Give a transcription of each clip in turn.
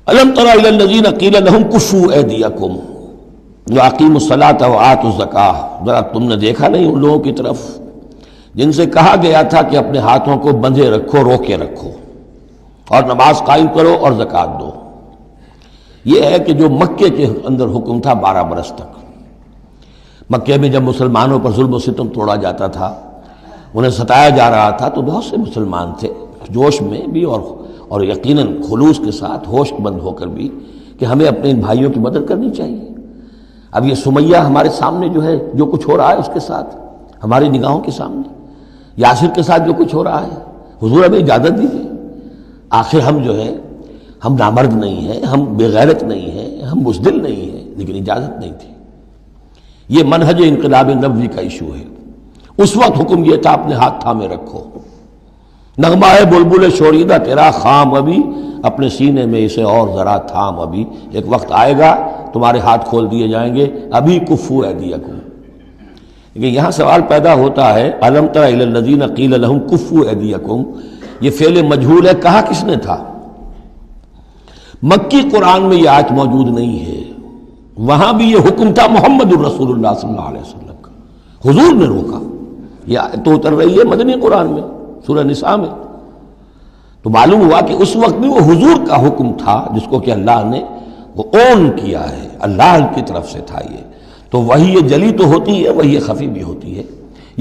الم تر الی الذین قیل لهم کفوا ایدیکم واقیموا الصلاۃ وآتوا الزکاۃ، ذرا تم نے دیکھا نہیں ان لوگوں کی طرف جن سے کہا گیا تھا کہ اپنے ہاتھوں کو بندھے رکھو، روکے رکھو، اور نماز قائم کرو اور زکوٰۃ دو۔ یہ ہے کہ جو مکے کے اندر حکم تھا 12 برس تک، مکے میں جب مسلمانوں پر ظلم و ستم توڑا جاتا تھا، انہیں ستایا جا رہا تھا، تو بہت سے مسلمان تھے جوش میں بھی اور یقیناً خلوص کے ساتھ ہوش مند ہو کر بھی کہ ہمیں اپنے ان بھائیوں کی مدد کرنی چاہیے۔ اب یہ سمیہ ہمارے سامنے جو ہے، جو کچھ ہو رہا ہے اس کے ساتھ ہماری نگاہوں کے سامنے، یاسر کے ساتھ جو کچھ ہو رہا ہے، حضور ہمیں اجازت دیجیے۔ آخر ہم جو ہے، ہم نامرد نہیں ہیں، ہم بے غیرت نہیں ہیں، ہم بزدل نہیں ہیں، لیکن اجازت نہیں تھی۔ یہ منہج انقلاب نبوی کا ایشو ہے۔ اس وقت حکم یہ تھا اپنے ہاتھ تھامے رکھو۔ نغمہ ہے بلبل شوریدہ تیرا خام ابھی، اپنے سینے میں اسے اور ذرا تھام ابھی، ایک وقت آئے گا تمہارے ہاتھ کھول دیے جائیں گے، ابھی کفوا ایدیکم۔ لیکن یہاں سوال پیدا ہوتا ہے، الم تر الی الذین قیل لهم کفوا ایدیکم، یہ فعل مجہول ہے، کہا کس نے تھا؟ مکی قرآن میں یہ آیت موجود نہیں ہے، وہاں بھی یہ حکم تھا محمد الرسول اللہ صلی اللہ علیہ وسلم کا، حضور نے روکا۔ یہ آیت تو اتر رہی ہے مدنی قرآن میں، سورہ نساء میں، تو معلوم ہوا کہ اس وقت بھی وہ حضور کا حکم تھا جس کو کہ اللہ نے وہ اون کیا ہے، اللہ کی طرف سے تھا یہ۔ تو وہی جلی تو ہوتی ہے، وہی خفی بھی ہوتی ہے،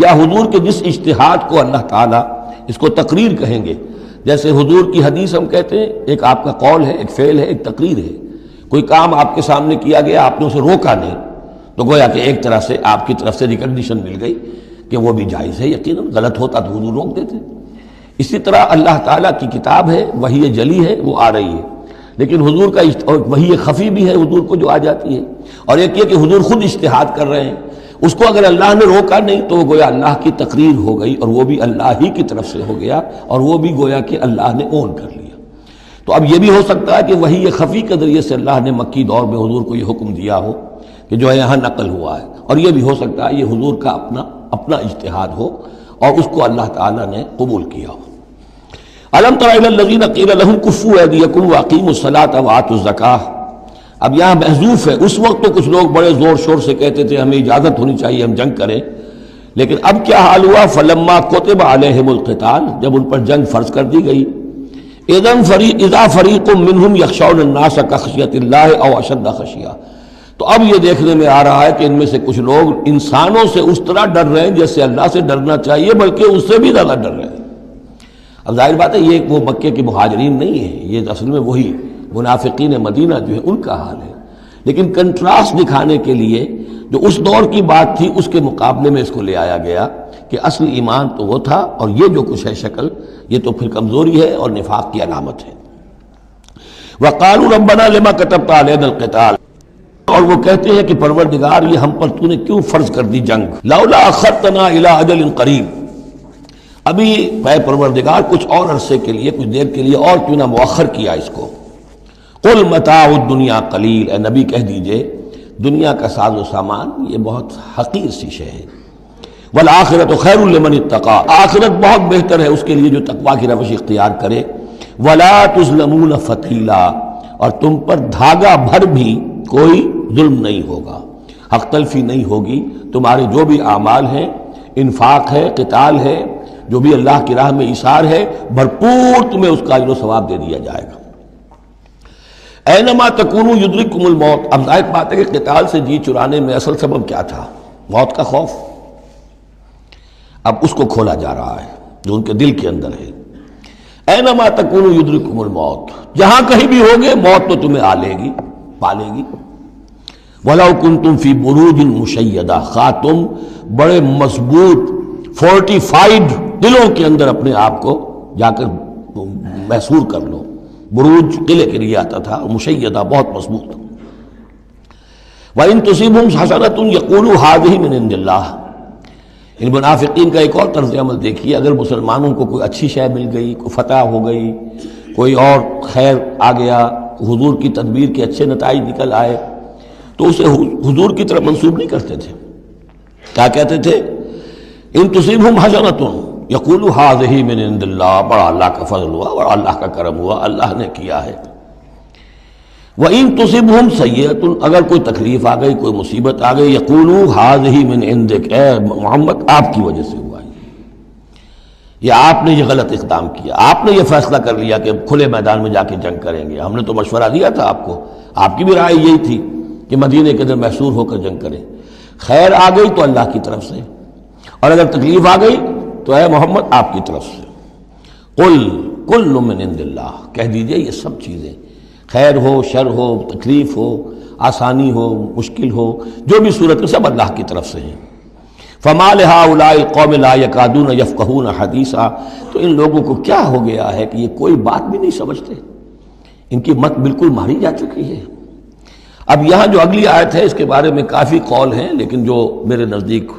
یا حضور کے جس اجتہاد کو اللہ تعالیٰ اس کو تقریر کہیں گے، جیسے حضور کی حدیث ہم کہتے ہیں، ایک آپ کا قول ہے، ایک فعل ہے، ایک تقریر ہے۔ کوئی کام آپ کے سامنے کیا گیا، آپ نے اسے روکا نہیں، تو گویا کہ ایک طرح سے آپ کی طرف سے ریکگنیشن مل گئی کہ وہ بھی جائز ہے۔ یقیناً غلط ہوتا تو حضور روک دیتے۔ اسی طرح اللہ تعالیٰ کی کتاب ہے، وحی جلی ہے، وہ آ رہی ہے، لیکن حضور کا وحی خفی بھی ہے حضور کو جو آ جاتی ہے، اور ایک یہ کہ حضور خود اجتہاد کر رہے ہیں، اس کو اگر اللہ نے روکا نہیں تو وہ گویا اللہ کی تقریر ہو گئی، اور وہ بھی اللہ ہی کی طرف سے ہو گیا، اور وہ بھی گویا کہ اللہ نے اون کر لیا۔ تو اب یہ بھی ہو سکتا ہے کہ وحی خفی کے ذریعے سے اللہ نے مکی دور میں حضور کو یہ حکم دیا ہو کہ جو ہے یہاں نقل ہوا ہے، اور یہ بھی ہو سکتا ہے یہ حضور کا اپنا اجتہاد ہو اور اس کو اللہ تعالیٰ نے قبول کیا ہو۔ الم تر الی الذین قیل لهم کفوا ایدیکم واقیموا الصلاۃ وآتوا الزکاۃ، اب یہاں محذوف ہے۔ اس وقت تو کچھ لوگ بڑے زور شور سے کہتے تھے ہمیں اجازت ہونی چاہیے، ہم جنگ کریں، لیکن اب کیا حال ہوا؟ فلما کتب علیہم القتال، جب ان پر جنگ فرض کر دی گئی، اذا فریق منہم یخشون الناس کخشیۃ اللہ او اشد خشیہ، تو اب یہ دیکھنے میں آ رہا ہے کہ ان میں سے کچھ لوگ انسانوں سے اس طرح ڈر رہے ہیں جیسے اللہ سے ڈرنا چاہیے، بلکہ اس سے بھی زیادہ ڈر رہے ہیں۔ اب ظاہر بات ہے یہ وہ مکے کے مہاجرین نہیں ہیں، یہ اصل میں وہی منافقین مدینہ جو ہے ان کا حال ہے، لیکن کنٹراسٹ دکھانے کے لیے جو اس دور کی بات تھی اس کے مقابلے میں اس کو لے آیا گیا کہ اصل ایمان تو وہ تھا، اور یہ جو کچھ ہے شکل، یہ تو پھر کمزوری ہے اور نفاق کی علامت ہے۔ وَقَالُوا رَبَّنَا لِمَا كَتَبْتَ عَلَيْنَا الْقِتَالَ، اور وہ کہتے ہیں کہ پروردگار یہ ہم پر تو نے کیوں فرض کر دی جنگ، لَوْلَا أَخَّرْتَنَا إِلَىٰ أَجَلٍ قَرِيبٍ، ابھی اے پروردگار کچھ اور عرصے کے لیے، کچھ دیر کے لیے اور کیوں نہ مؤخر کیا اس کو۔ قُلْ مَتَاعُ الدُّنْيَا قَلِيلٌ، اے نبی کہہ دیجئے دنیا کا ساز و سامان یہ بہت حقیر سی شے ہے، وَالْآخِرَةُ خَيْرٌ لِمَنِ اتَّقَىٰ، آخرت بہت بہتر ہے اس کے لیے جو تقویٰ کی روش اختیار کرے، وَلَا تُظْلَمُونَ فَتِيلًا، اور تم پر دھاگا بھر بھی کوئی ظلم نہیں ہوگا، حق تلفی نہیں ہوگی، تمہارے جو بھی اعمال ہیں، انفاق ہے، قتال ہے، جو بھی اللہ کی راہ میں ایثار ہے، بھرپور تمہیں اس کا اجر و ثواب دے دیا جائے گا۔ اینما تکونوا یدرککم الموت، اب ظاہر بات ہے کہ قتال سے جی چرانے میں اصل سبب کیا تھا؟ موت کا خوف۔ اب اس کو کھولا جا رہا ہے جو ان کے دل کے اندر ہے۔ اینما تکونوا یدرککم الموت، جہاں کہیں بھی ہوگے موت تو تمہیں آ لے گی، پا لے گی۔ وَلَوْ كُنْتُمْ فِي بُرُوجٍ مُشَيَّدَةٍ، خواہ تم بڑے مضبوط فورٹیفائڈ دلوں کے اندر اپنے آپ کو جا کر محصور کر لو، بروج قلعے کے لیے آتا تھا، مشیدہ بہت مضبوط۔ وَإِن تُصِبْهُمْ حَسَنَةٌ يَقُولُوا هَٰذِهِ مِنْ عِندِ اللَّهِ، ان منافقین کا ایک اور طرز عمل دیکھیے، اگر مسلمانوں کو کوئی اچھی شے مل گئی، کوئی فتح ہو گئی، کوئی اور خیر آ گیا، حضور کی تدبیر کے اچھے نتائج نکل آئے، تو اسے حضور کی طرف منسوب نہیں کرتے تھے۔ کیا کہتے تھے؟ ان تصیبہم حسنۃ یقولوا ھذہ من عند اللہ، بڑا اللہ کا فضل ہوا اور اللہ کا کرم ہوا، اللہ نے کیا ہے۔ وَإِن تُصِبْهُمْ سَيِّئَةٌ، اگر کوئی تکلیف آ گئی، کوئی مصیبت آ گئی، یقولوا هَٰذِهِ مِنْ عِندِكَ، اے محمد آپ کی وجہ سے ہوا ہے، یا آپ نے یہ غلط اقدام کیا، آپ نے یہ فیصلہ کر لیا کہ کھلے میدان میں جا کے جنگ کریں گے، ہم نے تو مشورہ دیا تھا آپ کو، آپ کی بھی رائے یہی تھی کہ مدینے کے اندر محصور ہو کر جنگ کریں، خیر آ گئی تو اللہ کی طرف سے، اور اگر تکلیف آ گئی تو اے محمد آپ کی طرف سے۔ قل کل من عند اللہ، کہہ دیجئے یہ سب چیزیں، خیر ہو، شر ہو، تکلیف ہو، آسانی ہو، مشکل ہو، جو بھی صورت میں سب اللہ کی طرف سے ہیں۔ فما لہؤلاء القوم لا یکادون یفقہون حدیثا، تو ان لوگوں کو کیا ہو گیا ہے کہ یہ کوئی بات بھی نہیں سمجھتے، ان کی مت بالکل ماری جا چکی ہے۔ اب یہاں جو اگلی آیت ہے اس کے بارے میں کافی قول ہیں، لیکن جو میرے نزدیک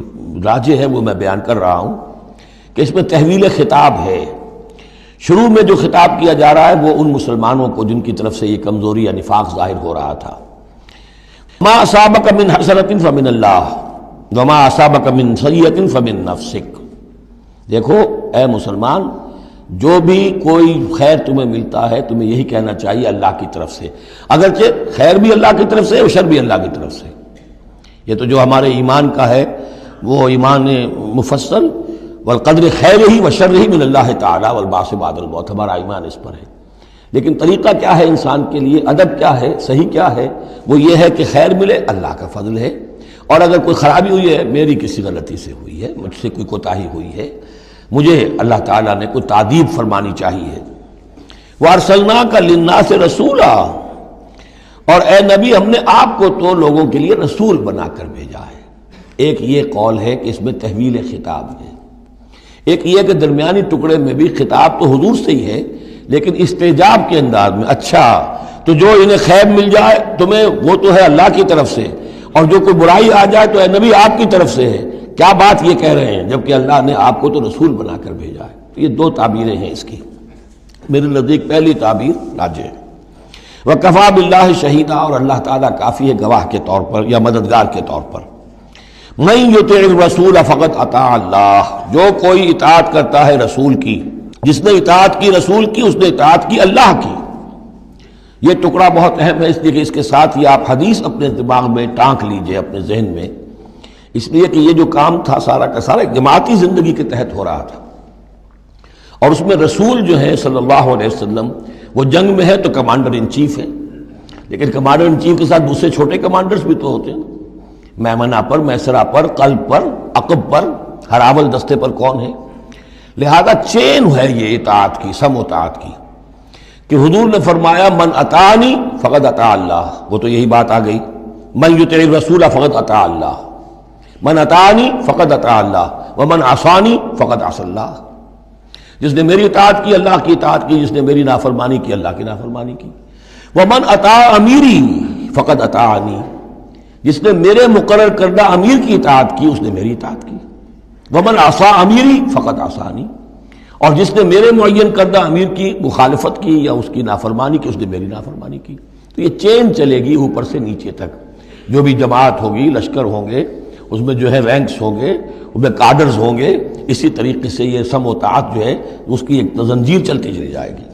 راجح ہے وہ میں بیان کر رہا ہوں کہ اس میں تحویل خطاب ہے۔ شروع میں جو خطاب کیا جا رہا ہے وہ ان مسلمانوں کو جن کی طرف سے یہ کمزوری یا نفاق ظاہر ہو رہا تھا۔ ما اصابک من حسنۃ فمن اللہ وما اصابک من سیئۃ فمن نفسک، دیکھو اے مسلمان، جو بھی کوئی خیر تمہیں ملتا ہے تمہیں یہی کہنا چاہیے اللہ کی طرف سے، اگرچہ خیر بھی اللہ کی طرف سے اور شر بھی اللہ کی طرف سے۔ یہ تو جو ہمارے ایمان کا ہے وہ ایمان مفصل، والقدر خیرہ وشرہ من اللہ تعالی والبعث بعد الموت، ہمارا ایمان اس پر ہے۔ لیکن طریقہ کیا ہے انسان کے لیے، ادب کیا ہے، صحیح کیا ہے، وہ یہ ہے کہ خیر ملے اللہ کا فضل ہے، اور اگر کوئی خرابی ہوئی ہے میری کسی غلطی سے ہوئی ہے، مجھ سے کوئی کوتاہی ہوئی ہے، مجھے اللہ تعالیٰ نے کوئی تعدیب فرمانی چاہیے۔ وَأَرْسَلْنَاكَ لِلنَّاسِ رَسُولًا، اور اے نبی ہم نے آپ کو تو لوگوں کے لیے رسول بنا کر بھیجا ہے۔ ایک یہ قول ہے کہ اس میں تحویل خطاب ہے، ایک یہ کہ درمیانی ٹکڑے میں بھی خطاب تو حضور سے ہی ہے لیکن استجاب کے انداز میں، اچھا تو جو انہیں خیر مل جائے تمہیں وہ تو ہے اللہ کی طرف سے، اور جو کوئی برائی آ جائے تو اے نبی آپ کی طرف سے ہے۔ کیا بات یہ کہہ رہے ہیں جبکہ اللہ نے آپ کو تو رسول بنا کر بھیجا ہے؟ تو یہ دو تعبیریں ہیں اس کی، میرے نزدیک پہلی تعبیر راجح ہے۔ وَكَفَىٰ بِاللَّهِ شَهِيدًا، اور اللہ تعالیٰ کافی ہے گواہ کے طور پر یا مددگار کے طور پر۔ مَن يُطِعِ الرَّسُولَ فَقَدْ أَطَاعَ اللَّهَ، جو کوئی اطاعت کرتا ہے رسول کی، جس نے اطاعت کی رسول کی اس نے اطاعت کی اللہ کی۔ یہ ٹکڑا بہت اہم ہے، اس لیے کہ اس کے ساتھ ہی آپ حدیث اپنے دماغ میں ٹانک لیجئے، اپنے ذہن میں، اس لیے کہ یہ جو کام تھا سارا کا سارا ایک جماعتی زندگی کے تحت ہو رہا تھا، اور اس میں رسول جو ہے صلی اللہ علیہ وسلم وہ جنگ میں ہے تو کمانڈر ان چیف ہے، لیکن کمانڈر ان چیف کے ساتھ دوسرے چھوٹے کمانڈرز بھی تو ہوتے ہیں، میمنہ پر، میسرہ پر، قلب پر، عقب پر، ہراول دستے پر کون ہے؟ لہذا چین ہے یہ اطاعت کی، سم اطاعت کی، کہ حضور نے فرمایا من اطاعنی فقد اطاع اللہ، وہ تو یہی بات آ گئی، من یطع الرسول فقد اطاع اللہ، من اطاعنی فقد اطاع اللہ ومن عصانی فقد عصى اللہ، جس نے میری اطاعت کی اللہ کی اطاعت کی، جس نے میری نافرمانی کی اللہ کی نافرمانی کی۔ ومن اطاع امیری فقد اطاعنی، جس نے میرے مقرر کردہ امیر کی اطاعت کی اس نے میری اطاعت کی۔ ومن عصى امیری فقد عصانی، اور جس نے میرے معین کردہ امیر کی مخالفت کی یا اس کی نافرمانی کی اس نے میری نافرمانی کی۔ تو یہ چین چلے گی اوپر سے نیچے تک، جو بھی جماعت ہوگی، لشکر ہوں گے، اس میں جو ہے رینکس ہوں گے، اس میں کارڈرز ہوں گے، اسی طریقے سے یہ سم و طاعت جو ہے اس کی ایک زنجیر چلتی چلی جائے گی۔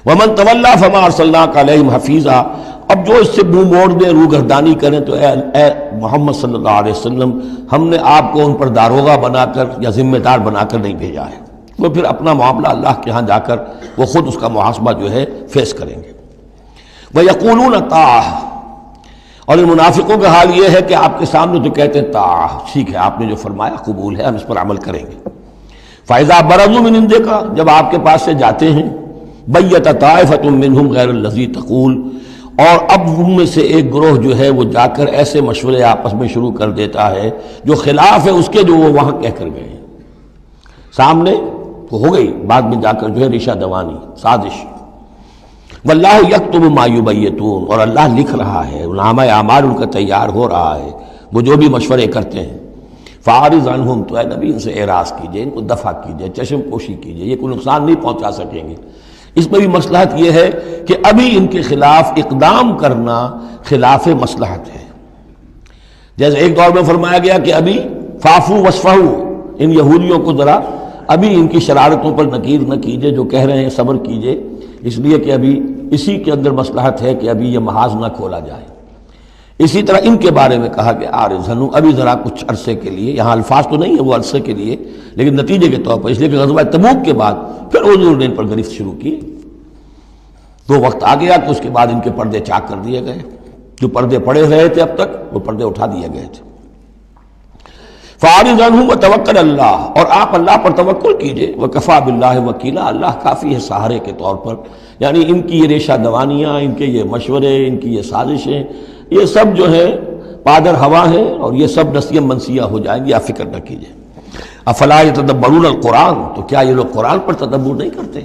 ومن تولیٰ فما ارسلناک علیہم حفیظا، اب جو اس سے منہ موڑ دیں، روگردانی کریں، تو اے محمد صلی اللہ علیہ وسلم ہم نے آپ کو ان پر داروغہ بنا کر یا ذمہ دار بنا کر نہیں بھیجا ہے، وہ پھر اپنا معاملہ اللہ کے ہاں جا کر وہ خود اس کا محاسبہ جو ہے فیس کریں گے۔ وَيَقُولُونَ طَاعَةٌ، اور ان منافقوں کا حال یہ ہے کہ آپ کے سامنے تو کہتے ہیں طاعہ، ٹھیک ہے آپ نے جو فرمایا قبول ہے، ہم اس پر عمل کریں گے۔ فَإِذَا بَرَزُوا مِنْ عِنْدِكَ، جب آپ کے پاس سے جاتے ہیں، بَيَّتَ طَائِفَةٌ مِّنْهُمْ غَيْرَ الَّذِي تَقُولُ، اور اب ان میں سے ایک گروہ جو ہے وہ جا کر ایسے مشورے آپس میں شروع کر دیتا ہے جو خلاف ہے اس کے جو وہ وہاں کہہ کر گئے ہیں۔ سامنے تو ہو گئی، بعد میں جا کر جو ہے ریشہ دوانی، سازش۔ واللہ یکتب ما یبیتون، اور اللہ لکھ رہا ہے، نامہ اعمال ان کا تیار ہو رہا ہے، وہ جو بھی مشورے کرتے ہیں۔ فاعرض عنہم، تو اے نبی ان سے اعراض کیجئے، ان کو دفع کیجئے، چشم پوشی کیجئے، یہ کوئی نقصان نہیں پہنچا سکیں گے۔ اس میں بھی مصلحت یہ ہے کہ ابھی ان کے خلاف اقدام کرنا خلاف مصلحت ہے، جیسے ایک دور میں فرمایا گیا کہ ابھی فاعفو واصفحوا، ان یہودیوں کو ذرا ابھی ان کی شرارتوں پر نکیر نہ کیجئے، جو کہہ رہے ہیں صبر کیجئے، اس لیے کہ ابھی اسی کے اندر مصلحت ہے کہ ابھی یہ محاذ نہ کھولا جائے۔ اسی طرح ان کے بارے میں کہا کہ آرزنو، ابھی ذرا کچھ عرصے کے لیے، یہاں الفاظ تو نہیں ہے وہ عرصے کے لیے، لیکن نتیجے کے طور پر، اس لیے کہ غزوہ تبوک کے بعد پھر حضور نے ان پر گرفت شروع کی، تو وقت آ گیا کہ اس کے بعد ان کے پردے چاک کر دیے گئے، جو پردے پڑے رہے تھے اب تک وہ پردے اٹھا دیے گئے تھے۔ فَأَعْرِضْ عَنْهُمْ وَتَوَكَّلْ عَلَى اللَّهِ، اور آپ اللہ پر توکل کیجئے، وَكَفَى بِاللَّهِ وَكِيلًا، اللہ کافی ہے سہارے کے طور پر۔ یعنی ان کی یہ ریشہ دوانیاں، ان کے یہ مشورے، ان کی یہ سازشیں، یہ سب جو ہے پادر ہوا ہے، اور یہ سب نسیہ منسیہ ہو جائیں گی، آپ فکر نہ کیجئے۔ افلا یتدبرون القرآن، تو کیا یہ لوگ قرآن پر تدبر نہیں کرتے؟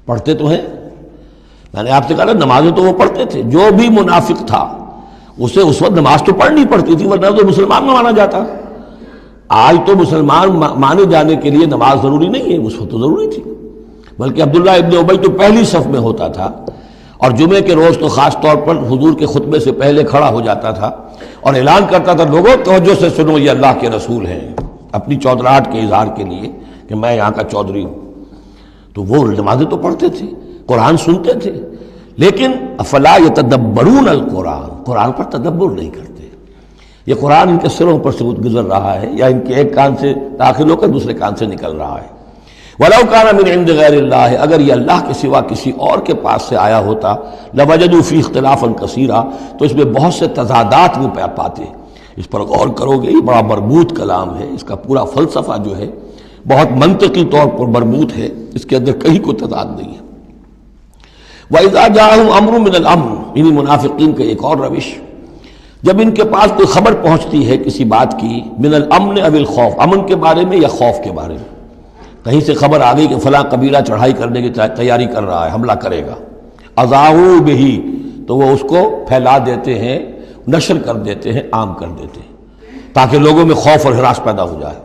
پڑھتے تو ہیں، میں نے آپ سے کہا نا نمازیں تو وہ پڑھتے تھے، جو بھی منافق تھا اسے اس وقت نماز تو پڑھنی پڑتی تھی، ورنہ تو مسلمان نہ مانا جاتا۔ آج تو مسلمان مانے جانے کے لیے نماز ضروری نہیں ہے، اس وقت تو ضروری تھی، بلکہ عبداللہ ابن ابی تو پہلی صف میں ہوتا تھا، اور جمعے کے روز تو خاص طور پر حضور کے خطبے سے پہلے کھڑا ہو جاتا تھا اور اعلان کرتا تھا، لوگوں توجہ سے سنو، یہ اللہ کے رسول ہیں، اپنی چودراہٹ کے اظہار کے لیے کہ میں یہاں کا چودھری ہوں۔ تو وہ نمازیں تو پڑھتے تھے، قرآن سنتے تھے، لیکن افلا یتدبرون القرآن، قرآن پر تدبر نہیں کرتے۔ یہ قرآن ان کے سروں پر سے گزر رہا ہے، یا ان کے ایک کان سے داخل ہو کر دوسرے کان سے نکل رہا ہے۔ وَلَوْ كَانَ مِنْ عِنْدِ غَيْرِ اللَّهِ، اگر یہ اللہ کے سوا کسی اور کے پاس سے آیا ہوتا، لَوَجَدُوا فِيهِ اخْتِلَافًا كَثِيرًا، تو اس میں بہت سے تضادات وہ پاتے۔ اس پر غور کرو گے، یہ بڑا مربوط کلام ہے، اس کا پورا فلسفہ جو ہے بہت منطقی طور پر مربوط ہے، اس کے اندر کہیں کوئی تضاد نہیں ہے۔ وَإِذَا جَاءَهُمْ أَمْرٌ مِّنَ الْأَمْرِ، انہی منافقین کا ایک اور روش، جب ان کے پاس کوئی خبر پہنچتی ہے کسی بات کی، من الامن او الخوف، امن کے بارے میں یا خوف کے بارے میں، کہیں سے خبر آ گئی کہ فلاں قبیلہ چڑھائی کرنے کی تیاری کر رہا ہے، حملہ کرے گا، اذاعوا بہ، تو وہ اس کو پھیلا دیتے ہیں، نشر کر دیتے ہیں، عام کر دیتے ہیں، تاکہ لوگوں میں خوف اور ہراس پیدا ہو جائے۔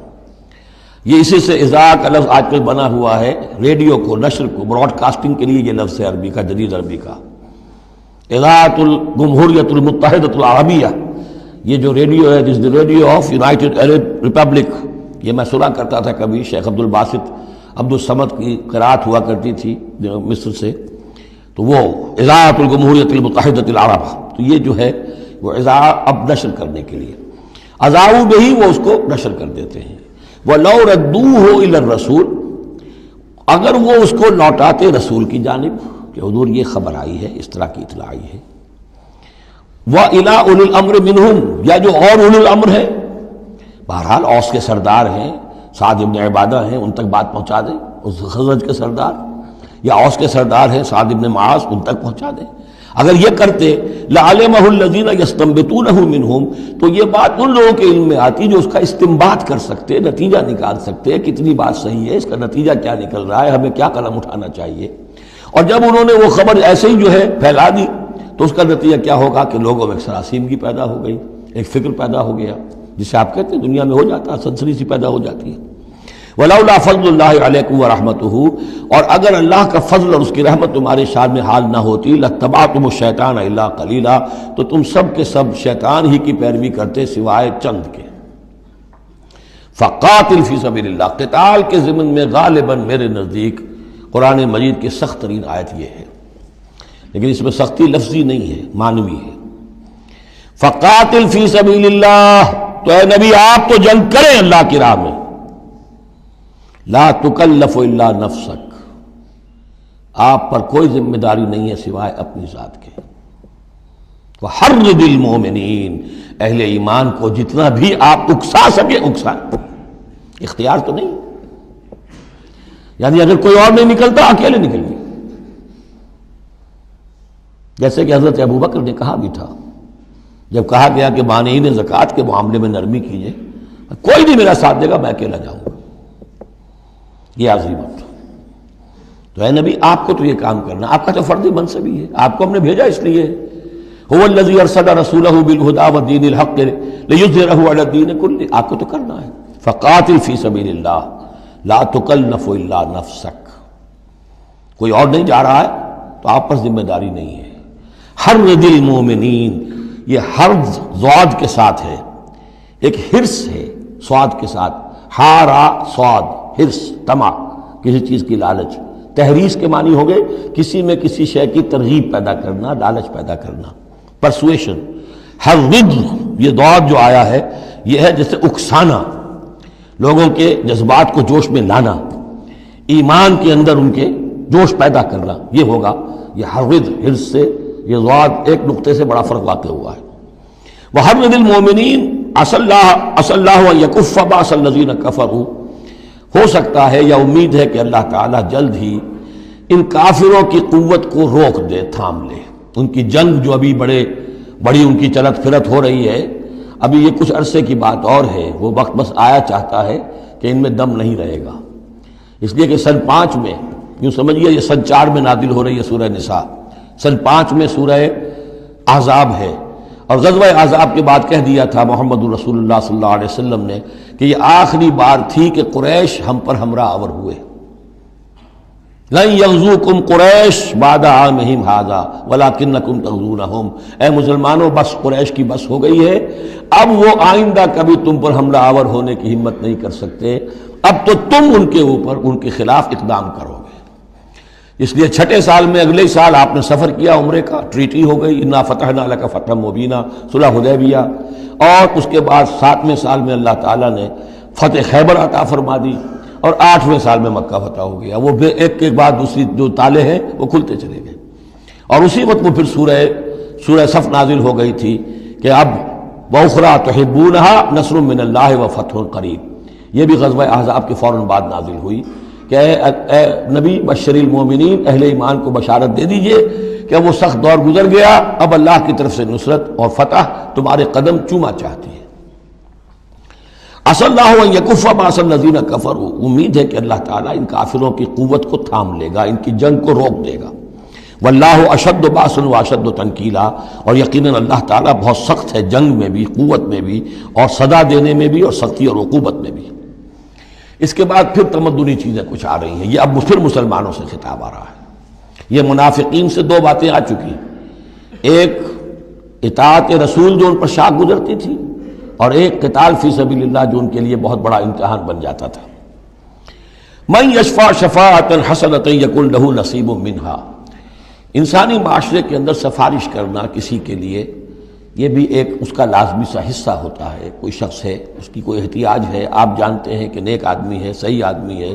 یہ اسی سے اذاع کا لفظ آج کل بنا ہوا ہے، ریڈیو کو، نشر کو، براڈ کاسٹنگ کے لیے یہ لفظ ہے عربی کا، جدید عربی کا، اذاعۃ الجمہوریۃ المتحدۃ العربیہ، یہ جو ریڈیو ہے، this radio of United Arab republic, یہ میں سنا کرتا تھا کبھی، شیخ عبد الباسط عبد الصمد کی قرأت ہوا کرتی تھی مصر سے، تو وہ اذاعۃ الجمہوریۃ المتحدۃ العرب، تو یہ جو ہے وہ اذاع اب نشر کرنے کے لیے، اذاعوا بہ، وہ اس کو نشر کر دیتے ہیں۔ وَلَوْ رَدُّوهُ إِلَى الرَّسُولِ، اگر وہ اس کو لوٹاتے رسول کی جانب کہ حضور یہ خبر آئی ہے، اس طرح کی اطلاع آئی ہے، وَإِلَىٰ أُولِي الْأَمْرِ مِنْهُمْ، یا جو اور اولو الامر ہے، بہرحال اوس کے سردار ہیں، سعد ابن عبادہ ہیں، ان تک بات پہنچا دیں، اس خزرج کے سردار، یا اوس کے سردار ہیں سعد ابن معاذ، ان تک پہنچا دیں۔ اگر یہ کرتے لَعَلِمَهُ الَّذِينَ يَسْتَنبِطُونَهُ مِنْهُمْ، تو یہ بات ان لوگوں کے علم میں آتی جو اس کا استنباط کر سکتے، نتیجہ نکال سکتے، کتنی بات صحیح ہے، اس کا نتیجہ کیا نکل رہا ہے، ہمیں کیا قدم اٹھانا چاہیے۔ اور جب انہوں نے وہ خبر ایسے ہی جو ہے پھیلا دی، تو اس کا نتیجہ کیا ہوگا کہ لوگوں میں ایک سراسیمگی پیدا ہو گئی، ایک فکر پیدا ہو گیا، جسے آپ کہتے ہیں دنیا میں ہو جاتا ہے، سنسنی سی پیدا ہو جاتی ہے۔ وَلَوْلَا فَضْلُ اللَّهِ عَلَيْكُمْ وَرَحْمَتُهُ، اور اگر اللہ کا فضل اور اس کی رحمت تمہارے شان میں حال نہ ہوتی، لَاتَّبَعْتُمُ الشَّيْطَانَ إِلَّا قَلِيلًا، تو تم سب کے سب شیطان ہی کی پیروی کرتے سوائے چند کے۔ فَقَاتِلْ فِي سَبِيلِ اللَّهِ، قتال کے ضمن میں غالباً میرے نزدیک قرآن مجید کی سخت ترین آیت یہ ہے، لیکن اس میں سختی لفظی نہیں ہے، معنوی ہے۔ فَقَاتِلْ فِي سَبِيلِ اللَّهِ، تو اے نبی آپ تو جنگ کریں اللہ کی راہ میں، لا تکلف الا نفسک، آپ پر کوئی ذمہ داری نہیں ہے سوائے اپنی ذات کے۔ وحرض المؤمنین، اہل ایمان کو جتنا بھی آپ اکسا سکے اکسا، اختیار تو نہیں، یعنی اگر کوئی اور نہیں نکلتا اکیلے نکلیے، جیسے کہ حضرت ابوبکر نے کہا بھی تھا، جب کہا گیا کہ مانعین زکوٰۃ کے معاملے میں نرمی کیجیے، کوئی نہیں میرا ساتھ دے گا، میں اکیلا جاؤں گا، یہ عظیمت۔ تو اے نبی آپ کو تو یہ کام کرنا، آپ کا تو فرض منصب ہی ہے، آپ کو ہم نے بھیجا اس لیے، هو الذی ارسل رسولہ بالہدی ودین الحق لیظہرہ علی الدین کلہ، آپ کو تو کرنا ہے۔ فقاتل فی سبیل اللہ لا تکلف الا نفسک، کوئی اور نہیں جا رہا ہے تو آپ پر ذمہ داری نہیں ہے۔ حرض المؤمنین، یہ حرض ضاد کے ساتھ ہے، ایک حرص ہے صاد کے ساتھ، حارا صاد، حرص، طمع، کسی چیز کی لالچ، تحریس کے معنی ہو گئے کسی میں کسی شے کی ترغیب پیدا کرنا، لالچ پیدا کرنا، پرسویشن۔ حرض، یہ ضاد جو آیا ہے یہ ہے جیسے اکسانا، لوگوں کے جذبات کو جوش میں لانا، ایمان کے اندر ان کے جوش پیدا کرنا، یہ ہوگا یہ حرض۔ حرص سے یہ ضاد ایک نقطے سے بڑا فرق واقع ہوا ہے۔ وحرض المومنین عسى اللہ ان یکف باس الذین کفروا، ہو سکتا ہے یا امید ہے کہ اللہ تعالیٰ جلد ہی ان کافروں کی قوت کو روک دے، تھام لے۔ ان کی جنگ جو ابھی بڑی ان کی چلت پھرت ہو رہی ہے، ابھی یہ کچھ عرصے کی بات اور ہے، وہ وقت بس آیا چاہتا ہے کہ ان میں دم نہیں رہے گا۔ اس لیے کہ سن 5 میں، یوں سمجھیے یہ سن 4 میں نازل ہو رہی ہے سورہ نساء، سن 5 میں سورہ احزاب ہے، اور غزوہ احزاب کے بعد کہہ دیا تھا محمد رسول اللہ صلی اللہ علیہ وسلم نے کہ یہ آخری بار تھی کہ قریش ہم پر ہمراہ آور ہوئے۔ لن یغزوکم قریش بعد عامہم ھذا ولکنکم تغزونہم، اے مسلمانوں بس قریش کی بس ہو گئی ہے، اب وہ آئندہ کبھی تم پر حملہ آور ہونے کی ہمت نہیں کر سکتے، اب تو تم ان کے اوپر ان کے خلاف اقدام کرو گے۔ اس لیے 6 سال میں اگلے سال آپ نے سفر کیا عمرے کا، ٹریٹی ہو گئی، انا فتحنا لک فتحا مبینا، صلح حدیبیہ، اور اس کے بعد 7ویں سال میں اللہ تعالیٰ نے فتح خیبر عطا فرما دی، اور 8ویں سال میں مکہ فتح ہو گیا۔ وہ ایک کے بعد دوسری جو تالے ہیں وہ کھلتے چلے گئے، اور اسی وقت وہ پھر سورہ صف نازل ہو گئی تھی کہ اب وَأُخْرَىٰ تُحِبُّونَهَا نَصْرٌ مِّنَ اللَّهِ وَفَتْحٌ قَرِیب، یہ بھی غزوہ احزاب کے فوراً بعد نازل ہوئی کہ اے نبی بشر المومنین، اہل ایمان کو بشارت دے دیجئے کہ وہ سخت دور گزر گیا، اب اللہ کی طرف سے نصرت اور فتح تمہارے قدم چوما چاہتی ہے۔ عسى اللہ ان یکف باس الذین کفروا، امید ہے کہ اللہ تعالیٰ ان کافروں کی قوت کو تھام لے گا، ان کی جنگ کو روک دے گا۔ واللہ اشد باسا واشد تنکیلا، اور یقیناً اللہ تعالیٰ بہت سخت ہے جنگ میں بھی، قوت میں بھی، اور سزا دینے میں بھی، اور سختی اور عقوبت میں بھی۔ اس کے بعد پھر تمدنی چیزیں کچھ آ رہی ہیں، یہ اب پھر مسلمانوں سے خطاب آ رہا ہے۔ یہ منافقین سے 2 باتیں آ چکی، ایک اطاعت رسول جو ان پر شاق گزرتی تھی، اور ایک قتال فی سبیل اللہ جو ان کے لیے بہت بڑا امتحان بن جاتا تھا۔ من یشفع شفاعۃ حسنۃ یکن لہ نصیب منہا، انسانی معاشرے کے اندر سفارش کرنا کسی کے لیے یہ بھی ایک اس کا لازمی سا حصہ ہوتا ہے۔ کوئی شخص ہے، اس کی کوئی احتیاج ہے، آپ جانتے ہیں کہ نیک آدمی ہے، صحیح آدمی ہے،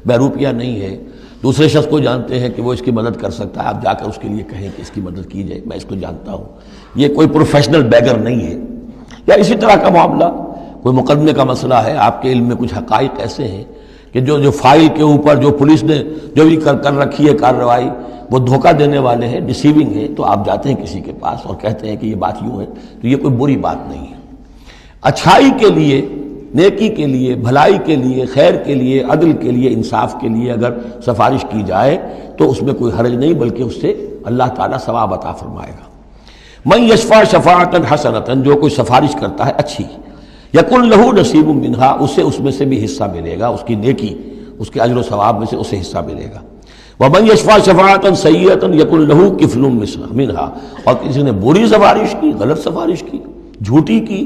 بے روپیہ نہیں ہے، دوسرے شخص کو جانتے ہیں کہ وہ اس کی مدد کر سکتا ہے، آپ جا کر اس کے لیے کہیں کہ اس کی مدد کی جائے، میں اس کو جانتا ہوں، یہ کوئی پروفیشنل بیگر نہیں ہے۔ یا اسی طرح کا معاملہ، کوئی مقدمے کا مسئلہ ہے، آپ کے علم میں کچھ حقائق ایسے ہیں کہ جو فائل کے اوپر جو پولیس نے جو بھی کر رکھی ہے کارروائی، وہ دھوکہ دینے والے ہیں، ڈیسیونگ ہے، تو آپ جاتے ہیں کسی کے پاس اور کہتے ہیں کہ یہ بات یوں ہے، تو یہ کوئی بری بات نہیں ہے۔ اچھائی کے لیے، نیکی کے لیے، بھلائی کے لیے، خیر کے لیے، عدل کے لیے، انصاف کے لیے اگر سفارش کی جائے تو اس میں کوئی حرج نہیں، بلکہ اس سے اللہ تعالیٰ ثواب عطا فرمائے گا۔ من یشفع شفاعۃ حسنۃ، جو کوئی سفارش کرتا ہے اچھی، یکن لہ نصیب منہا، اسے اس میں سے بھی حصہ ملے گا، اس کی نیکی، اس کے اجر و ثواب میں سے اسے حصہ ملے گا۔ ومن یشفع شفاعۃ سیئۃ یکن لہ کفل منہا، اور کسی نے بری سفارش کی، غلط سفارش کی، جھوٹی کی،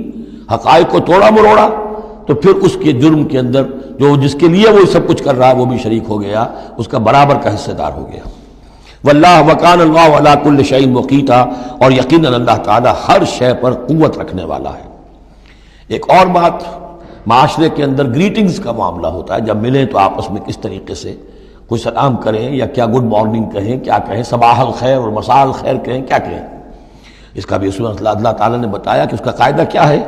حقائق کو توڑا مروڑا، تو پھر اس کے جرم کے اندر جو جس کے لیے وہ سب کچھ کر رہا ہے وہ بھی شریک ہو گیا، اس کا برابر کا حصہ دار ہو گیا۔ واللہ وکان اللہ علی کل شیء مقیتا، اور یقیناً اللہ تعالیٰ ہر شے پر قوت رکھنے والا ہے۔ ایک اور بات، معاشرے کے اندر گریٹنگز کا معاملہ ہوتا ہے، جب ملیں تو آپس میں کس طریقے سے کوئی سلام کریں، یا کیا گڈ مارننگ کہیں، کیا کہیں، صباح الخیر اور مساء الخیر کہیں، کیا کہیں، اس کا بھی اللہ تعالیٰ نے بتایا کہ اس کا قاعدہ کیا ہے۔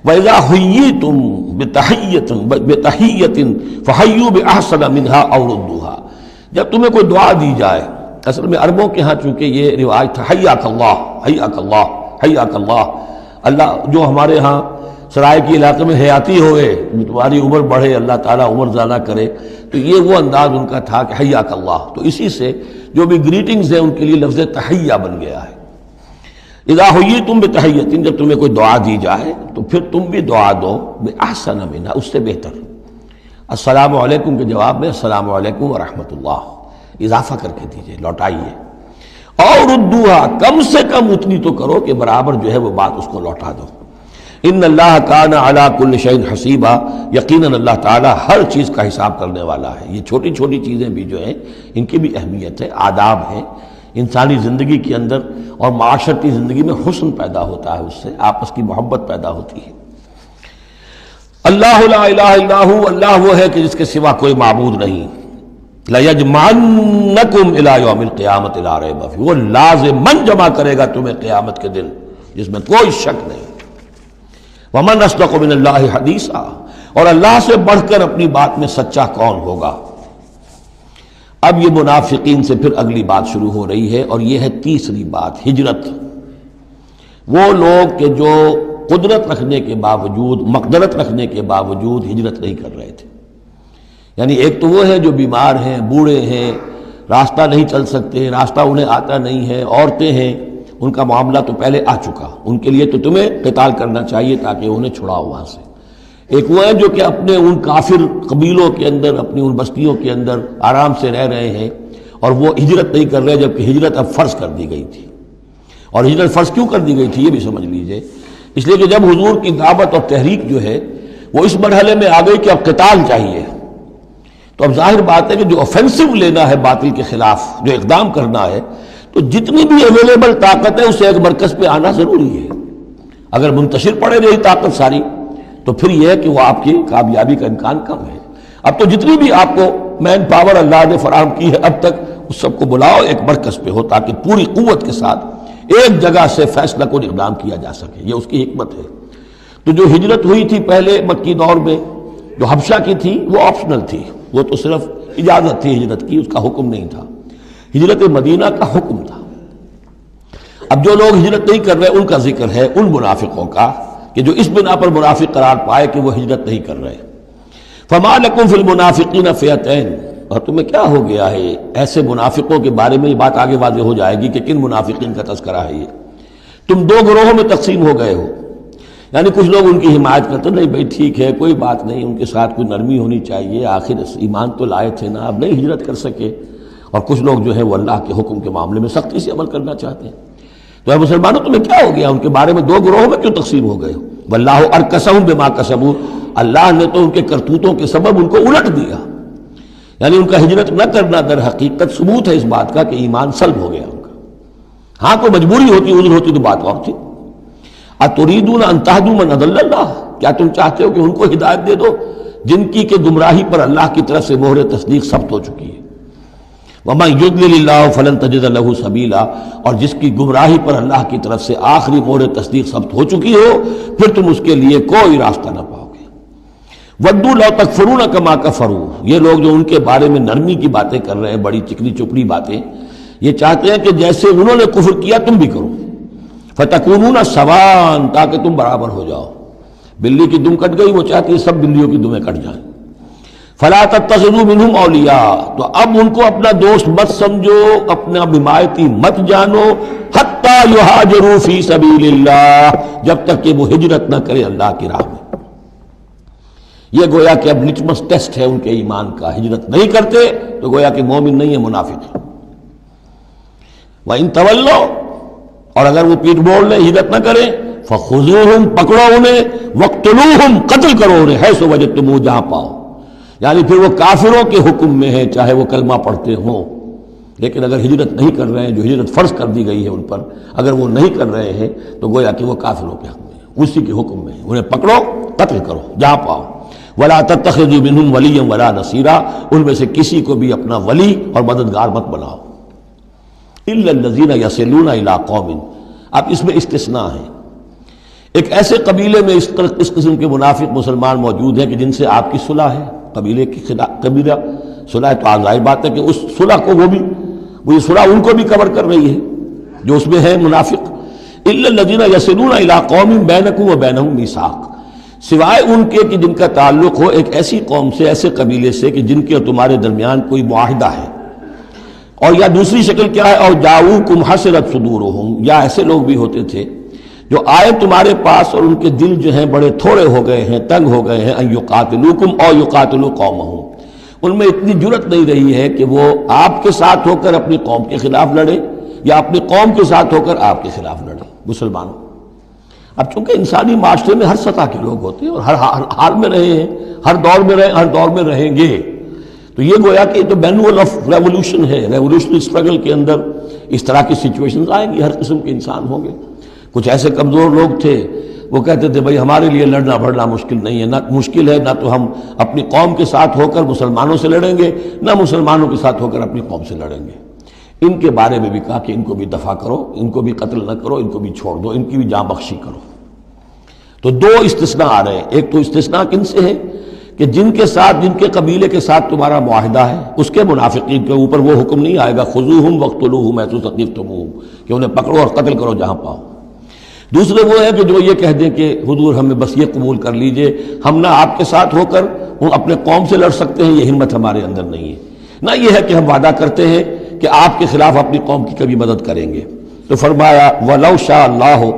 وَإِذَا حُيِّيتُم بِتَحِيَّةٍ فَحَيُّوا بِأَحْسَنَ مِنْهَا أَوْ رُدُّوهَا، جب تمہیں کوئی دعا دی جائے، اصل میں عربوں کے ہاں چونکہ یہ رواج تھا حیاک اللہ، حیاک اللہ، حیاک اللہ، اللہ جو ہمارے ہاں سرائے کے علاقے میں حیاتی ہوئے، تمہاری عمر بڑھے، اللہ تعالیٰ عمر زیادہ کرے، تو یہ وہ انداز ان کا تھا کہ حیاک اللہ، تو اسی سے جو بھی گریٹنگز ہیں ان کے لیے لفظ تحیہ بن گیا ہے۔ اذا حییتم بتحیۃ، جب تمہیں کوئی دعا دی جائے تو پھر تم بھی دعا دو بأحسن منہا، اس سے بہتر۔ السلام علیکم کے جواب میں السلام علیکم ورحمۃ اللہ اضافہ کر کے دیجئے، لوٹائیے۔ اور ردوہا، کم سے کم اتنی تو کرو کہ برابر جو ہے وہ بات اس کو لوٹا دو۔ ان اللہ کان علی کل شیء حسیبا، یقیناً اللہ تعالیٰ ہر چیز کا حساب کرنے والا ہے۔ یہ چھوٹی چھوٹی چیزیں بھی جو ہیں ان کی بھی اہمیت ہے، آداب ہیں۔ انسانی زندگی کے اندر اور معاشرتی زندگی میں حسن پیدا ہوتا ہے، اس سے آپس کی محبت پیدا ہوتی ہے۔ اللہ لا الہ الا ہو، اللہ وہ ہے کہ جس کے سوا کوئی معبود نہیں۔ لَيَجْمَعَنَّكُمْ إِلَىٰ يَوْمِ الْقِيَامَةِ لَا رَيْبَ فِيهِ، وہ لازماً جمع کرے گا تمہیں قیامت کے دن جس میں کوئی شک نہیں۔ وَمَنْ أَصْدَقُ مِنَ اللَّهِ حَدِيثًا، اور اللہ سے بڑھ کر اپنی بات میں سچا کون ہوگا۔ اب یہ منافقین سے پھر اگلی بات شروع ہو رہی ہے، اور یہ ہے تیسری بات، ہجرت۔ وہ لوگ کہ جو قدرت رکھنے کے باوجود، مقدرت رکھنے کے باوجود ہجرت نہیں کر رہے تھے۔ یعنی ایک تو وہ ہے جو بیمار ہیں، بوڑھے ہیں، راستہ نہیں چل سکتے، راستہ انہیں آتا نہیں ہے، عورتیں ہیں، ان کا معاملہ تو پہلے آ چکا، ان کے لیے تو تمہیں قتال کرنا چاہیے تاکہ انہیں چھڑاؤ وہاں سے۔ ایک وہ ہے جو کہ اپنے ان کافر قبیلوں کے اندر، اپنی ان بستیوں کے اندر آرام سے رہ رہے ہیں، اور وہ ہجرت نہیں کر رہے، جبکہ ہجرت اب فرض کر دی گئی تھی۔ اور ہجرت فرض کیوں کر دی گئی تھی یہ بھی سمجھ لیجئے، اس لیے کہ جب حضور کی دعوت اور تحریک جو ہے وہ اس مرحلے میں آ گئی کہ اب قتال چاہیے، تو اب ظاہر بات ہے کہ جو آفینسو لینا ہے باطل کے خلاف، جو اقدام کرنا ہے، تو جتنی بھی اویلیبل طاقت ہے اسے ایک مرکز پہ آنا ضروری ہے۔ اگر منتشر پڑے رہی طاقت ساری تو پھر یہ ہے کہ وہ آپ کی کامیابی کا امکان کم ہے۔ اب تو جتنی بھی آپ کو مین پاور اللہ نے فراہم کی ہے اب تک، اس سب کو بلاؤ ایک مرکز پہ ہو تاکہ پوری قوت کے ساتھ ایک جگہ سے فیصلہ کو اقدام کیا جا سکے۔ یہ اس کی حکمت ہے۔ تو جو ہجرت ہوئی تھی پہلے مکی دور میں، جو حبشہ کی تھی، وہ آپشنل تھی، وہ تو صرف اجازت تھی ہجرت کی، اس کا حکم نہیں تھا۔ ہجرت مدینہ کا حکم تھا۔ اب جو لوگ ہجرت نہیں کر رہے ان کا ذکر ہے، ان منافقوں کا کہ جو اس بنا پر منافق قرار پائے کہ وہ ہجرت نہیں کر رہے۔ فما لکم فی المنافقین فئتین، اور تمہیں کیا ہو گیا ہے ایسے منافقوں کے بارے میں، یہ بات آگے واضح ہو جائے گی کہ کن منافقین کا تذکرہ ہے یہ۔ تم دو گروہوں میں تقسیم ہو گئے ہو، یعنی کچھ لوگ ان کی حمایت کرتے نہیں بھائی ٹھیک ہے کوئی بات نہیں، ان کے ساتھ کوئی نرمی ہونی چاہیے، آخر ایمان تو لائے تھے نا، اب نہیں ہجرت کر سکے۔ اور کچھ لوگ جو ہے وہ اللہ کے حکم کے معاملے میں سختی سے عمل کرنا چاہتے ہیں۔ تو اے مسلمانوں تمہیں کیا ہو گیا، ان کے بارے میں دو گروہوں میں کیوں تقسیم ہو گئے ہو؟ واللہ ارکسہم بما کسبوا، اللہ نے تو ان کے کرتوتوں کے سبب ان کو الٹ دیا، یعنی ان کا ہجرت نہ کرنا در حقیقت ثبوت ہے اس بات کا کہ ایمان سلب ہو گیا ان کا۔ ہاں کوئی مجبوری ہوتی، عذر ہوتی تو بات اور تھی۔ اتریدون ان تہدوا من اضل اللہ، کیا تم چاہتے ہو کہ ان کو ہدایت دے دو جن کی کہ گمراہی پر اللہ کی طرف سے مہر تصدیق ثبت ہو چکی ہے؟ وَمَن يُضْلِلِ اللَّهُ فَلَن تَجِدَ لَهُ سَبِيلًا، اور جس کی گمراہی پر اللہ کی طرف سے آخری مہر تصدیق ثبت ہو چکی ہو، پھر تم اس کے لیے کوئی راستہ نہ پاؤ گے۔ وَدُّوا لَوْ تَكْفُرُونَ كَمَا كَفَرُوا، یہ لوگ جو ان کے بارے میں نرمی کی باتیں کر رہے ہیں، بڑی چکنی چپڑی باتیں، یہ چاہتے ہیں کہ جیسے انہوں نے کفر کیا تم بھی کرو۔ فَتَكُونُونَ سَوَاءً، تاکہ تم برابر ہو جاؤ۔ بلی کی دم کٹ گئی، وہ چاہتی ہے سب بلیوں کی دمیں کٹ جائیں۔ فَلَا تَتَّخِذُوا مِنْهُمْ أَوْلِيَاءَ، تو اب ان کو اپنا دوست مت سمجھو، اپنا حمایتی مت جانو، حَتَّى يُهَاجِرُوا فِي سَبِيلِ اللَّهِ، جب تک کہ وہ ہجرت نہ کرے اللہ کی راہ میں۔ یہ گویا کہ اب لٹمس ٹیسٹ ہے ان کے ایمان کا، ہجرت نہیں کرتے تو گویا کہ مومن نہیں ہے، منافق ہے۔ وَإِن تَوَلَّوْا، اور اگر وہ پیٹ موڑ لیں، ہجرت نہ کریں، فَخُذُوهُمْ، پکڑو انہیں، وَاقْتُلُوهُمْ، قتل کرو انہیں، حیث وجدتموہ، جہاں پاؤ۔ یعنی پھر وہ کافروں کے حکم میں ہے، چاہے وہ کلمہ پڑھتے ہوں، لیکن اگر ہجرت نہیں کر رہے ہیں، جو ہجرت فرض کر دی گئی ہے ان پر، اگر وہ نہیں کر رہے ہیں تو گویا کہ وہ کافروں کے حق میں ہے، اسی کے حکم میں ہے، انہیں پکڑو، قتل کرو جہاں پاؤ۔ وَلَا تَتَّخِذُوا مِنْهُمْ وَلِيًّا وَلَا نَصِيرًا، ان میں سے کسی کو بھی اپنا ولی اور مددگار مت بناؤ۔ إِلَّا الَّذِينَ يَصِلُونَ إِلَىٰ قَوْمٍ، اب اس میں استثناء ہے، ایک ایسے قبیلے میں اس قسم کے منافق مسلمان موجود ہیں کہ جن سے آپ کی صلح ہے، قبیلے کی قبیلہ صلح، تو ظاہر بات ہے کہ اس صلح کو وہ یہ صلح ان کو بھی کور کر رہی ہے جو اس میں ہے منافق۔ إِلَّا الَّذِينَ يَصِلُونَ إِلَىٰ قَوْمٍ بَيْنَكُمْ وَبَيْنَهُم مِيثَاقٌ، سوائے ان کے کہ جن کا تعلق ہو ایک ایسی قوم سے، ایسے قبیلے سے کہ جن کے اور تمہارے درمیان کوئی معاہدہ ہے، اور یا دوسری شکل کیا ہے، اور جاؤکم حسرت صدورہم، یا ایسے لوگ بھی ہوتے تھے جو آئے تمہارے پاس اور ان کے دل جو ہیں بڑے تھوڑے ہو گئے ہیں، تنگ ہو گئے ہیں، ان یقاتلوکم او یقاتلوا قومہم، ان میں اتنی جرت نہیں رہی ہے کہ وہ آپ کے ساتھ ہو کر اپنی قوم کے خلاف لڑے، یا اپنی قوم کے ساتھ ہو کر آپ کے خلاف لڑے۔ مسلمانوں اب چونکہ انسانی معاشرے میں ہر سطح کے لوگ ہوتے ہیں اور ہر حال میں رہے ہیں، ہر دور میں رہے، ہر دور میں رہیں گے، تو یہ گویا کہ تو مینول آف ریولوشن ہے، ریولوشنری اسٹرگل کے اندر اس طرح کی سچویشنز آئیں گی، ہر قسم کے انسان ہوں گے۔ کچھ ایسے کمزور لوگ تھے، وہ کہتے تھے بھائی ہمارے لیے لڑنا بھڑنا مشکل نہیں ہے، نہ مشکل ہے، نہ تو ہم اپنی قوم کے ساتھ ہو کر مسلمانوں سے لڑیں گے، نہ مسلمانوں کے ساتھ ہو کر اپنی قوم سے لڑیں گے۔ ان کے بارے میں بھی کہا کہ ان کو بھی دفع کرو، ان کو بھی قتل نہ کرو، ان کو بھی چھوڑ دو، ان کی بھی جاں بخشی کرو۔ تو دو استثناء آ رہے ہیں، ایک تو استثناء کن سے ہے کہ جن کے ساتھ، جن کے قبیلے کے ساتھ تمہارا معاہدہ ہے، اس کے منافقین کے اوپر وہ حکم نہیں آئے گا خذوہم وقتلوہم حیث ثقفتموہم کہ انہیں پکڑو اور قتل کرو جہاں پاؤ۔ دوسرے وہ ہیں کہ جو یہ کہہ دیں کہ حضور ہمیں بس یہ قبول کر لیجئے، ہم نہ آپ کے ساتھ ہو کر اپنے قوم سے لڑ سکتے ہیں، یہ ہمت ہمارے اندر نہیں ہے، نہ یہ ہے کہ ہم وعدہ کرتے ہیں کہ آپ کے خلاف اپنی قوم کی کبھی مدد کریں گے۔ تو فرمایا وَلَوْ شَاءَ اللَّهُ،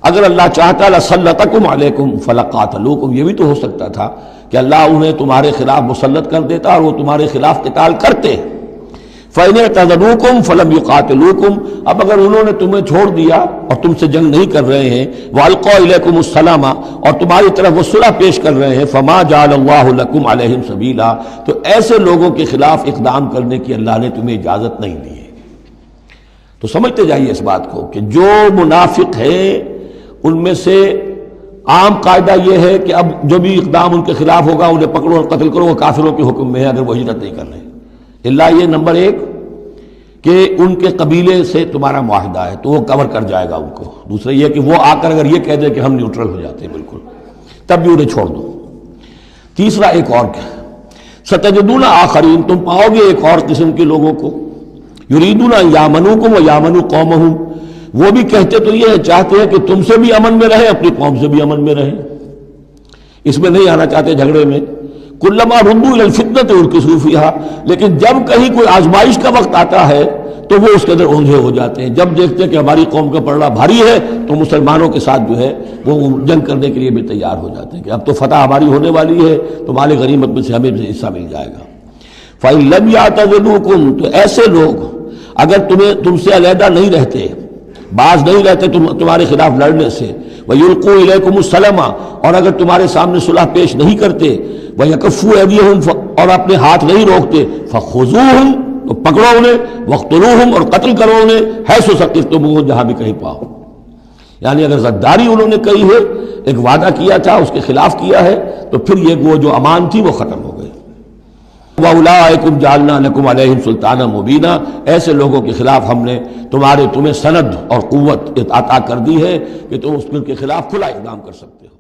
اگر اللہ چاہتا لَسَلَّطَكُمْ عَلَيْكُمْ فَلَقَاتَلُوكُمْ، یہ بھی تو ہو سکتا تھا کہ اللہ انہیں تمہارے خلاف مسلط کر دیتا اور وہ تمہارے خلاف قتال کرتے۔ فَإِنِ اعْتَزَلُوكُمْ فَلَمْ يُقَاتِلُوكُمْ، اب اگر انہوں نے تمہیں چھوڑ دیا اور تم سے جنگ نہیں کر رہے ہیں، وَأَلْقَوْا إِلَيْكُمُ السَّلَامَ، اور تمہاری طرف وہ صلح پیش کر رہے ہیں، فَمَا جَعَلَ اللَّهُ لَكُمْ عَلَيْهِمْ سَبِيلًا، تو ایسے لوگوں کے خلاف اقدام کرنے کی اللہ نے تمہیں اجازت نہیں دی ہے۔ تو سمجھتے جائیے اس بات کو کہ جو منافق ہیں ان میں سے عام قاعدہ یہ ہے کہ اب جو بھی اقدام ان کے خلاف ہوگا انہیں پکڑو اور قتل کرو، وہ کافروں کے حکم میں ہے اگر وہ ہجرت نہیں کر رہے۔ اللہ یہ نمبر ایک کہ ان کے قبیلے سے تمہارا معاہدہ ہے تو وہ کور کر جائے گا ان کو۔ دوسرا یہ کہ وہ آ کر اگر یہ کہہ دے کہ ہم نیوٹرل ہو جاتے ہیں بالکل، تب بھی انہیں چھوڑ دو۔ تیسرا ایک اور کیا، ستجدون آخرین، تم پاؤ گے ایک اور قسم کے لوگوں کو، یریدون ان یامنوکم و یامنوا قومہم، وہ بھی کہتے تو یہ چاہتے ہیں کہ تم سے بھی امن میں رہیں، اپنی قوم سے بھی امن میں رہیں، اس میں نہیں آنا چاہتے جھگڑے میں۔ کلما ردوا الی الفتنۃ ارکسوا فیہا، لیکن جب کہیں کوئی آزمائش کا وقت آتا ہے تو وہ اس کے اندر اونجھے ہو جاتے ہیں۔ جب دیکھتے ہیں کہ ہماری قوم کا پلڑا بھاری ہے تو مسلمانوں کے ساتھ جو ہے وہ جنگ کرنے کے لیے بھی تیار ہو جاتے ہیں کہ اب تو فتح ہماری ہونے والی ہے تو مال غنیمت میں سے ہمیں بھی حصہ مل جائے گا۔ فَإِن لَمْ يَعْتَزِلُوكُمْ، تو ایسے لوگ اگر تم سے علیحدہ نہیں رہتے، باز نہیں رہتے تمہارے خلاف لڑنے سے، وَيُلْقُوا إِلَيْكُمُ السَّلَامَ، اور اگر تمہارے سامنے صلح پیش نہیں کرتے، وَيَكُفُّوا أَيْدِيَهُمْ، اور اپنے ہاتھ نہیں روکتے، فَخُذُوهُمْ، تو پکڑو انہیں، وَاقْتُلُوهُمْ، اور قتل کرو انہیں، حَيْثُ ثَقِفْتُمُوهُمْ، جہاں بھی کہیں پاؤ۔ یعنی اگر غداری انہوں نے کہی ہے، ایک وعدہ کیا تھا اس کے خلاف کیا ہے، تو پھر یہ وہ جو امان تھی وہ ختم ہو گئی۔ وَأُولَٰئِكُمْ جَعَلْنَا لَكُمْ عَلَيْهِمْ سُلْطَانًا مُبِينًا، ایسے لوگوں کے خلاف ہم نے تمہیں سند اور قوت عطا کر دی ہے کہ تم اس کے خلاف کھلا اقدام کر سکتے ہو۔